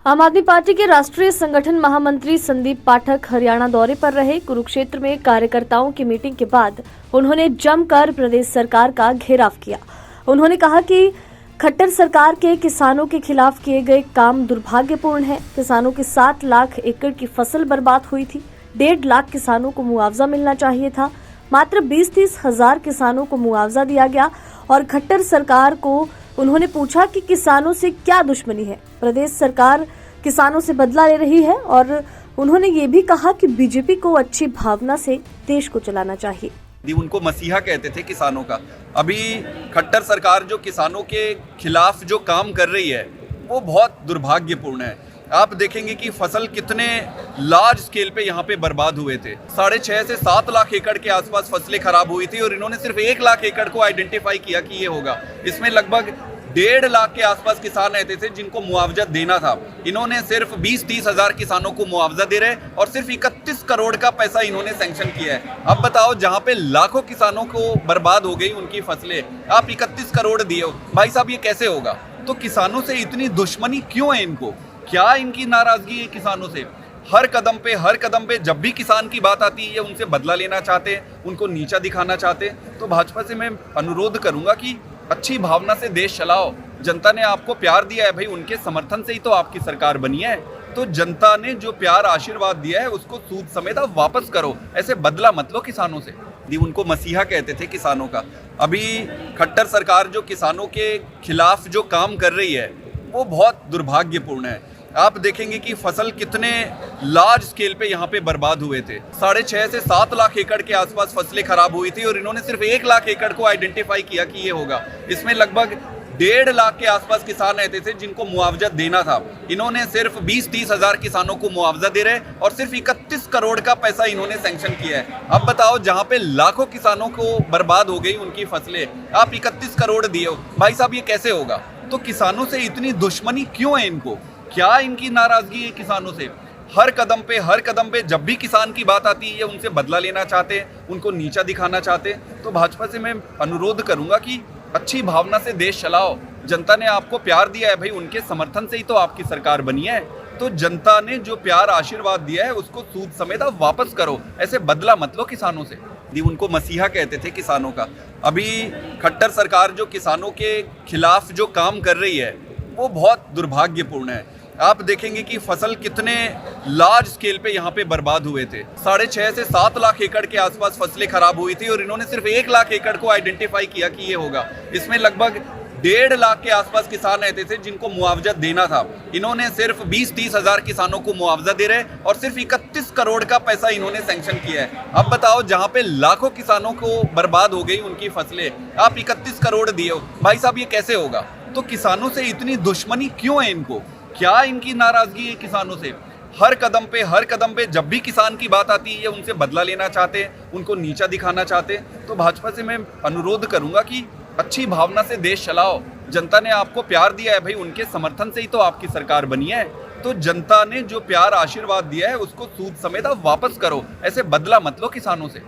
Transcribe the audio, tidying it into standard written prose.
आम आदमी पार्टी के राष्ट्रीय संगठन महामंत्री संदीप पाठक हरियाणा दौरे पर रहे। कुरुक्षेत्र में कार्यकर्ताओं की मीटिंग के बाद उन्होंने जमकर प्रदेश सरकार का घेराव किया। उन्होंने कहा कि खट्टर सरकार के किसानों के खिलाफ किए गए काम दुर्भाग्यपूर्ण है। किसानों की 7 लाख एकड़ की फसल बर्बाद हुई थी। 1.5 लाख किसानों को मुआवजा मिलना चाहिए था। मात्र 20-30 हजार किसानों को मुआवजा दिया गया और खट्टर सरकार को उन्होंने पूछा कि किसानों से क्या दुश्मनी है। प्रदेश सरकार किसानों से बदला ले रही है और उन्होंने ये भी कहा कि बीजेपी को अच्छी भावना से देश को चलाना चाहिए। उनको मसीहा कहते थे किसानों का। अभी खट्टर सरकार जो किसानों के खिलाफ जो काम कर रही है वो बहुत दुर्भाग्यपूर्ण है। आप देखेंगे कि फसल कितने लार्ज स्केल पे यहाँ पे बर्बाद हुए थे। 6.5 से 7 लाख एकड़ के आसपास फसलें खराब हुई थी और इन्होंने सिर्फ 1 लाख एकड़ को आइडेंटिफाई किया कि ये होगा। इसमें लगभग 1.5 लाख के आसपास किसान रहते थे जिनको मुआवजा देना था। इन्होंने सिर्फ 20-30 हजार किसानों को मुआवजा दे रहे और सिर्फ 31 करोड़ का पैसा इन्होंने सैंक्शन किया है। अब बताओ, जहां पे लाखों किसानों को बर्बाद हो गई उनकी फसलें, आप 31 करोड़ दिए हो। भाई साहब, ये कैसे होगा? तो किसानों से इतनी दुश्मनी क्यों है इनको? क्या इनकी नाराजगी है किसानों से? हर कदम पे जब भी किसान की बात आती है उनसे बदला लेना चाहते हैं, उनको नीचा दिखाना चाहते हैं। तो भाजपा से मैं अनुरोध करूंगा कि अच्छी भावना से देश चलाओ। जनता ने आपको प्यार दिया है भाई, उनके समर्थन से ही तो आपकी सरकार बनी है। तो जनता ने जो प्यार आशीर्वाद दिया है उसको सूद समेत आप वापस करो। ऐसे बदला मत लो किसानों से। उनको मसीहा कहते थे किसानों का। अभी खट्टर सरकार जो किसानों के खिलाफ जो काम कर रही है वो बहुत दुर्भाग्यपूर्ण है। आप देखेंगे कि फसल कितने लार्ज स्केल पे यहाँ पे बर्बाद हुए थे। 6.5 से 7 लाख एकड़ के आसपास फसलें खराब हुई थी और इन्होंने सिर्फ 1 लाख एकड़ को आइडेंटिफाई किया कि ये होगा। इसमें लगभग 1.5 लाख के आसपास किसान रहते थे जिनको मुआवजा देना था। इन्होंने सिर्फ 20-30 हजार किसानों को मुआवजा दे रहे और सिर्फ 31 करोड़ का पैसा इन्होंने सैंक्शन किया है। अब बताओ, जहां पे लाखों किसानों को बर्बाद हो गई उनकी फसलें, आप 31 करोड़ दिए हो। भाई साहब, ये कैसे होगा? तो किसानों से इतनी दुश्मनी क्यों है इनको? क्या इनकी नाराजगी है किसानों से? हर कदम पे जब भी किसान की बात आती है उनसे बदला लेना चाहते हैं, उनको नीचा दिखाना चाहते हैं। तो भाजपा से मैं अनुरोध करूंगा कि अच्छी भावना से देश चलाओ। जनता ने आपको प्यार दिया है भाई, उनके समर्थन से ही तो आपकी सरकार बनी है। तो जनता ने जो प्यार आशीर्वाद दिया है उसको सूद समेत आप वापस करो। ऐसे बदला मत लो किसानों से। उनको मसीहा कहते थे किसानों का। अभी खट्टर सरकार जो किसानों के खिलाफ जो काम कर रही है वो बहुत दुर्भाग्यपूर्ण है। आप देखेंगे कि फसल कितने लार्ज स्केल पे यहाँ पे बर्बाद हुए थे। 6.5 से 7 लाख एकड़ के आसपास फसलें खराब हुई थी और इन्होंने सिर्फ 1 लाख एकड़ को आइडेंटिफाई किया कि ये होगा। इसमें लगभग 1.5 लाख के आसपास किसान रहते थे जिनको मुआवजा देना था। इन्होंने सिर्फ 20-30 हजार किसानों को मुआवजा दे रहे और सिर्फ 31 करोड़ का पैसा इन्होंने सैंक्शन किया है। अब बताओ, जहां पे लाखों किसानों को बर्बाद हो गई उनकी फसलें, आप 31 करोड़ दिए हो। भाई साहब, ये कैसे होगा? तो किसानों से इतनी दुश्मनी क्यों है इनको? क्या इनकी नाराजगी है किसानों से? हर कदम पे जब भी किसान की बात आती है उनसे बदला लेना चाहते हैं, उनको नीचा दिखाना चाहते हैं। तो भाजपा से मैं अनुरोध करूंगा कि अच्छी भावना से देश चलाओ। जनता ने आपको प्यार दिया है भाई, उनके समर्थन से ही तो आपकी सरकार बनी है। तो जनता ने जो प्यार आशीर्वाद दिया है उसको सूद समेत आप वापस करो। ऐसे बदला मत लो किसानों से।